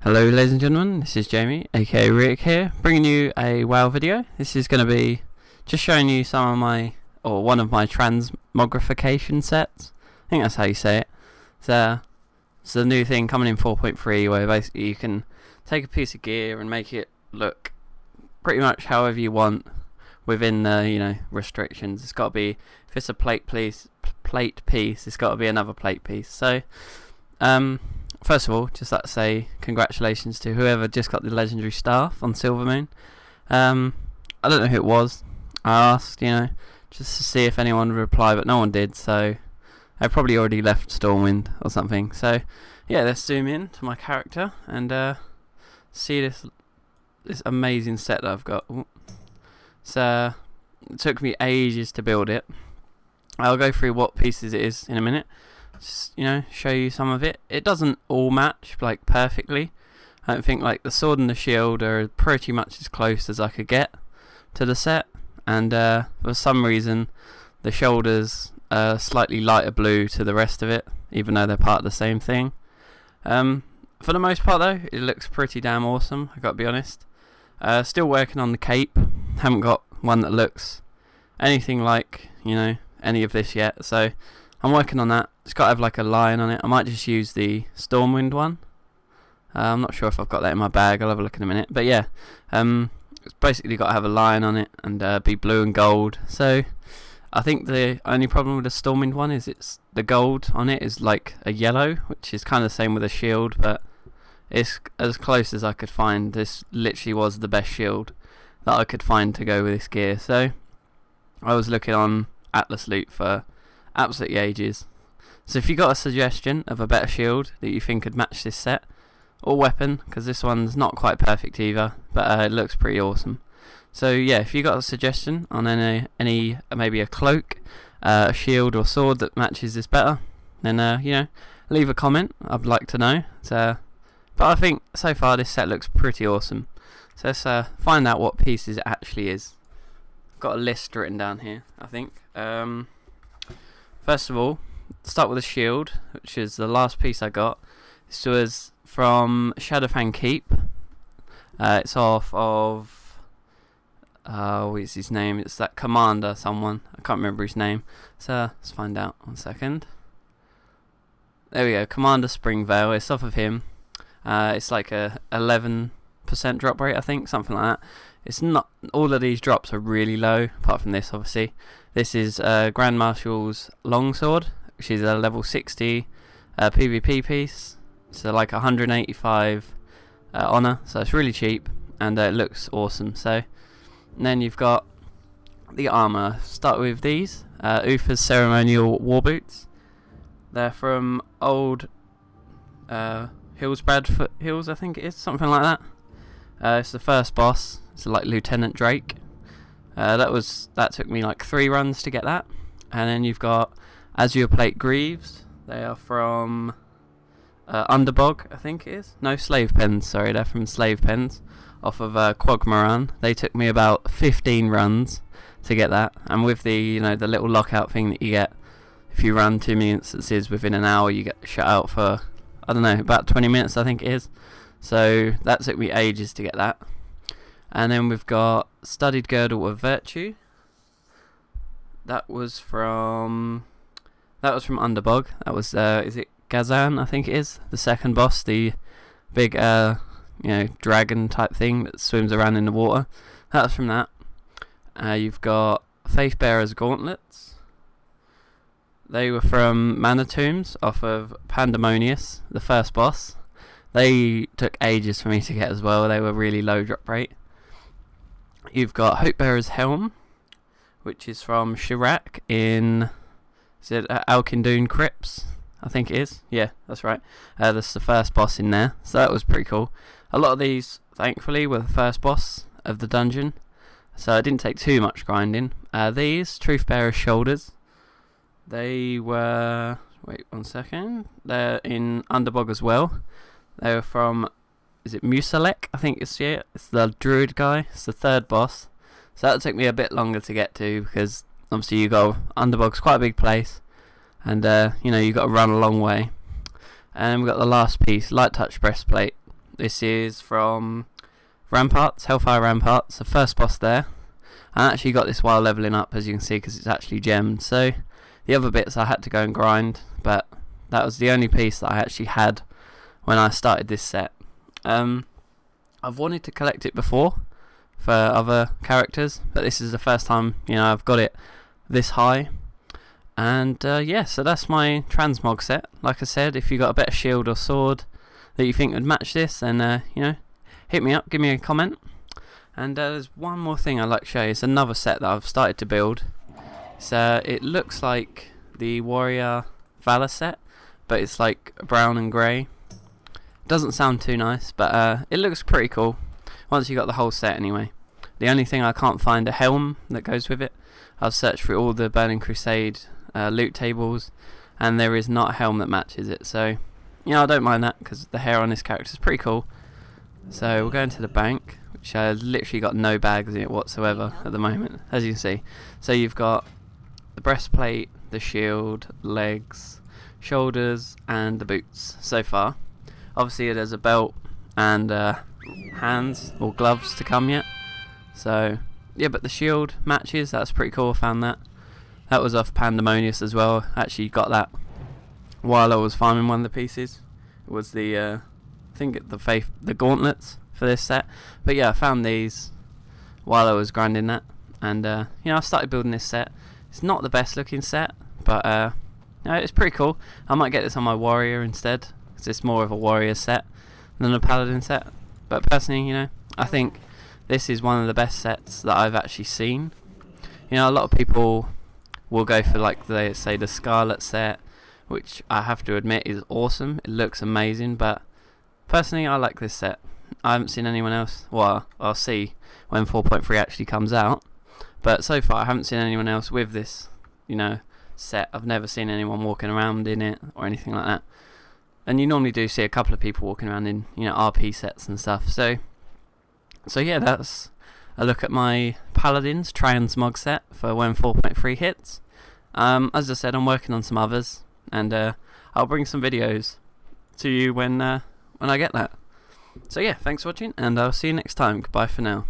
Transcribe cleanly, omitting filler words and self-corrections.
Hello ladies and gentlemen, this is Jamie, aka Rick here, bringing you a WoW video. This is going to be just showing you one of my Transmogrification sets. I think that's how you say it. It's a new thing coming in 4.3 where basically you can take a piece of gear and make it look pretty much however you want within the restrictions. It's got to be, if it's a plate piece, it's got to be another plate piece. So first of all, just like to say congratulations to whoever just got the legendary staff on Silvermoon. I don't know who it was. I asked, just to see if anyone would reply, but no one did, so I probably already left Stormwind or something. So yeah, let's zoom in to my character and see this amazing set that I've got. So it took me ages to build it. I'll go through what pieces it is in a minute. Just, show you some of it. It doesn't all match like perfectly. I don't think like the sword and the shield are pretty much as close as I could get to the set, and for some reason the shoulders are slightly lighter blue to the rest of it, even though they're part of the same thing. For the most part though, it looks pretty damn awesome, I gotta be honest. Still working on the cape. Haven't got one that looks anything like any of this yet, so I'm working on that. It's got to have like a lion on it. I might just use the Stormwind one. I'm not sure if I've got that in my bag. I'll have a look in a minute. But yeah, it's basically got to have a lion on it and be blue and gold. So I think the only problem with the Stormwind one is the gold on it is like a yellow, which is kind of the same with the shield, but it's as close as I could find. This literally was the best shield that I could find to go with this gear. So I was looking on Atlas Loot for absolutely ages. So if you got a suggestion of a better shield that you think could match this set, or weapon, because this one's not quite perfect either, but it looks pretty awesome. So yeah, if you got a suggestion on any maybe a cloak, a shield or sword that matches this better, then leave a comment. I'd like to know. But I think so far this set looks pretty awesome. So let's find out what pieces it actually is. I've got a list written down here, I think. First of all, start with a shield, which is the last piece I got. This was from Shadowfang Keep. It's off of what's his name? It's that commander, someone. I can't remember his name. So let's find out. 1 second. There we go, Commander Springvale. It's off of him. It's like a 11% drop rate, I think, something like that. It's not all of these drops are really low, apart from this, obviously. This is Grand Marshal's longsword, which is a level 60 PvP piece. So like 185 honor, so it's really cheap and it looks awesome. So and then you've got the armor. Start with these Uther's ceremonial war boots. They're from old Bradford Hills, I think it is, something like that. It's the first boss. It's like Lieutenant Drake. That took me like 3 runs to get that. And then you've got Azure Plate Greaves. They are from Underbog, I think it is. No, Slave Pens, sorry, they're from Slave Pens off of Quagmaran. They took me about 15 runs to get that. And with the the little lockout thing that you get, if you run too many instances within an hour, you get shut out for, I don't know, about 20 minutes I think it is. So that took me ages to get that. And then we've got Studied Girdle of Virtue. That was from Underbog. That was is it Gazan, I think it is, the second boss, the big dragon type thing that swims around in the water. That's from that. You've got Faithbearer's Gauntlets. They were from Mana Tombs off of Pandemonius, the first boss. They took ages for me to get as well. They were really low drop rate. You've got Hopebearer's Helm, which is from Chirac in, is it Alkindoon Crypts? I think it is. Yeah, that's right. That's the first boss in there, so that was pretty cool. A lot of these, thankfully, were the first boss of the dungeon, so it didn't take too much grinding. These, Truthbearer's Shoulders, they were, wait 1 second, they're in Underbog as well. They were from, is it Musalek? I think it's the druid guy. It's the third boss. So that took me a bit longer to get to because obviously you go Underbog's quite a big place, and you got to run a long way. And we've got the last piece, Light Touch Breastplate. This is from Ramparts, Hellfire Ramparts, the first boss there. I actually got this while leveling up, as you can see, because it's actually gemmed. So the other bits I had to go and grind, but that was the only piece that I actually had when I started this set. I've wanted to collect it before for other characters, but this is the first time I've got it this high. And yeah, so that's my transmog set. Like I said, if you got a better shield or sword that you think would match this, then hit me up, give me a comment. And there's one more thing I'd like to show you. It's another set that I've started to build. So it looks like the Warrior Valor set, but it's like brown and grey. Doesn't sound too nice, but it looks pretty cool once you got the whole set anyway. The only thing I can't find a helm that goes with it. I've searched through all the Burning Crusade loot tables, and there is not a helm that matches it. So I don't mind that, because the hair on this character is pretty cool. So we'll go into the bank, which has literally got no bags in it whatsoever at the moment, as you can see. So you've got the breastplate, the shield, legs, shoulders, and the boots so far. Obviously there's a belt and hands or gloves to come yet. So yeah, but the shield matches, that's pretty cool. I found that. That was off Pandemonius as well. Actually got that while I was farming one of the pieces. It was the I think the gauntlets for this set. But yeah, I found these while I was grinding that, and I started building this set. It's not the best looking set, but it's pretty cool. I might get this on my warrior instead, because it's more of a warrior set than a paladin set. But personally, I think this is one of the best sets that I've actually seen. A lot of people will go for, like, they say, the Scarlet set, which I have to admit is awesome. It looks amazing, but personally I like this set. I haven't seen anyone else. Well, I'll see when 4.3 actually comes out, but so far I haven't seen anyone else with this set. I've never seen anyone walking around in it or anything like that. And you normally do see a couple of people walking around in RP sets and stuff. So yeah, that's a look at my Paladin's Transmog set for when 4.3 hits. As I said, I'm working on some others, and I'll bring some videos to you when I get that. So yeah, thanks for watching, and I'll see you next time. Goodbye for now.